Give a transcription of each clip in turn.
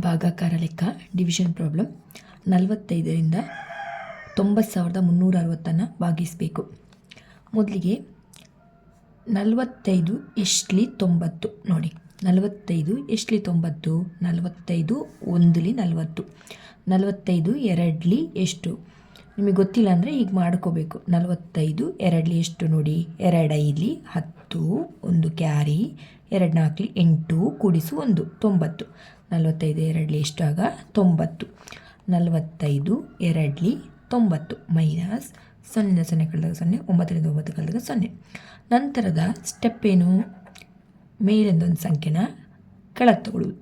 ಭಾಗಾಕಾರ ಲೆಕ್ಕ division problem. 45ರಿಂದ 90,360 ಭಾಗಿಸಬೇಕು. ಮೊದಲಿಗೆ 45 ಎಷ್ಟಲಿ 90 ನೋಡಿ. 45 ಎಷ್ಟಲಿ 90? 45 1ಲಿ 40. 45 2ಲಿ ಎಷ್ಟು? ನಿಮಗೆ ಗೊತ್ತಿಲ್ಲ ಅಂದರೆ ಈಗ ಮಾಡ್ಕೋಬೇಕು. 45 2ಲಿ ಎಷ್ಟು ನೋಡಿ? 2 5ಲಿ 10, 1 ಕ್ಯಾರಿ, 2 4ಲಿ 8 ಕೂಡಿಸು 1 90. 45 2ಲಿ ಎಷ್ಟಾಗ 90. 45 2ಲಿ 90 ಮೈನಸ್ 0 0 ಕಳೆದಾಗ 0, 9ರಿಂದ 9 ಕಳೆದಾಗ 0. ನಂತರದ ಸ್ಟೆಪ್ ಏನು? ಮೇಲಿಂದೊಂದು ಸಂಖ್ಯೆನ ಕೆಳಗೆ ತಗೊಳ್ಳೋದು.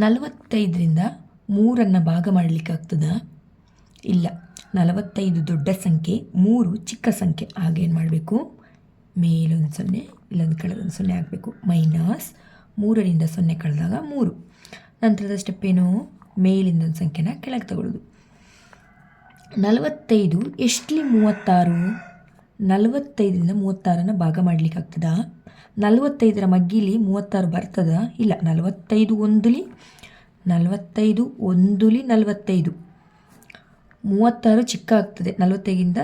45ರಿಂದ 3 ಭಾಗ ಮಾಡಲಿಕ್ಕಾಗ್ತದಾ? ಇಲ್ಲ. 45 ದೊಡ್ಡ ಸಂಖ್ಯೆ, 3 ಚಿಕ್ಕ ಸಂಖ್ಯೆ. ಆಗೇನು ಮಾಡಬೇಕು? ಮೇಲೊಂದು 0 ಇಲ್ಲೊಂದು ಕೆಳಗೊಂದು 0 ಆಗಬೇಕು. ಮೈನಸ್ 3ರಿಂದ 0 ಕಳೆದಾಗ 3. ನಂತರದ ಸ್ಟೆಪ್ ಏನು? ಮೇಲಿಂದ ಒಂದು ಸಂಖ್ಯೆನ ಕೆಳಗೆ ತಗೊಳ್ಳೋದು. 45 ಎಷ್ಟಲಿ 36? 45ರಿಂದ 36 ಭಾಗ ಮಾಡಲಿಕ್ಕಾಗ್ತದಾ? 45ರ ಮಗ್ಗಿಲಿ 36 ಬರ್ತದ? ಇಲ್ಲ. 45 1ಲಿ 45 36 ಚಿಕ್ಕ ಆಗ್ತದೆ. 45ಗಿಂತ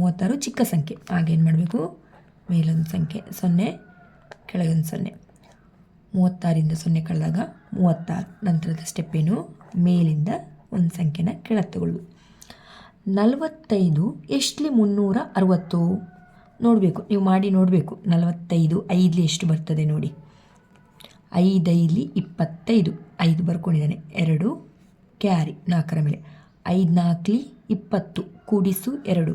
36 ಚಿಕ್ಕ ಸಂಖ್ಯೆ. ಆಗೇನು ಮಾಡಬೇಕು? ಮೇಲೊಂದು ಸಂಖ್ಯೆ 0, ಕೆಳಗೊಂದು 0. 36ರಿಂದ 0 ಕಳೆದಾಗ 36. ನಂತರದ ಸ್ಟೆಪ್ ಏನು? ಮೇಲಿಂದ ಒಂದು ಸಂಖ್ಯೆನ ಕೆಳಗೆ ತಗೊಳ್ಳೋದು. 45 ಎಷ್ಟಲಿ 360? ನೋಡಬೇಕು, ನೀವು ಮಾಡಿ ನೋಡಬೇಕು. 45 5ಲಿ ಎಷ್ಟು ಬರ್ತದೆ ನೋಡಿ. 5 5ಲಿ 25. 5 ಬರ್ಕೊಂಡಿದ್ದಾನೆ. 2 ಕ್ಯಾರಿ 4ರ ಮೇಲೆ. 5 4ಲಿ 20 ಕೂಡಿಸು 2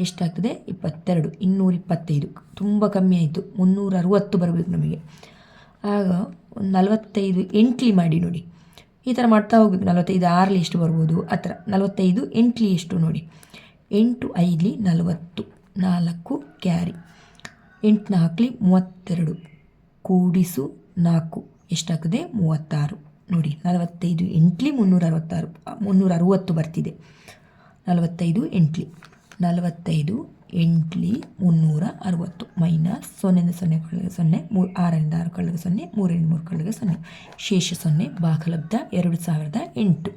ಎಷ್ಟಾಗ್ತದೆ? 22. 225. ತುಂಬ ಕಮ್ಮಿ ಆಯಿತು. 360 ಬರಬೇಕು ನಮಗೆ. ಆಗ ಒಂದು 45 8ಲಿ ಮಾಡಿ ನೋಡಿ. ಈ ಥರ ಮಾಡ್ತಾ ಹೋಗ್ಬೇಕು. 45 6ಲಿ ಎಷ್ಟು ಬರ್ಬೋದು? ಆ ಥರ. 45 8ಲಿ ಎಷ್ಟು ನೋಡಿ. 8 5ಲಿ 40, 4 ಕ್ಯಾರಿ, 8 4ಲಿ 32 ಕೂಡಿಸು 4 ಎಷ್ಟಾಗ್ತದೆ? 36 ನೋಡಿ. 45 8ಲಿ 360 ಬರ್ತಿದೆ. 45 8ಲಿ 45 8ಲಿ 360 ಮೈನಸ್ 0ರಿಂದ 0 ಕಳೆದಾಗ 0, 6ರಿಂದ 6 ಕಳೆದಾಗ 0, 3ರಿಂದ 3 ಕಳೆದಾಗ 0. ಶೇಷ 0. ಭಾಗಲಬ್ಧ 2008.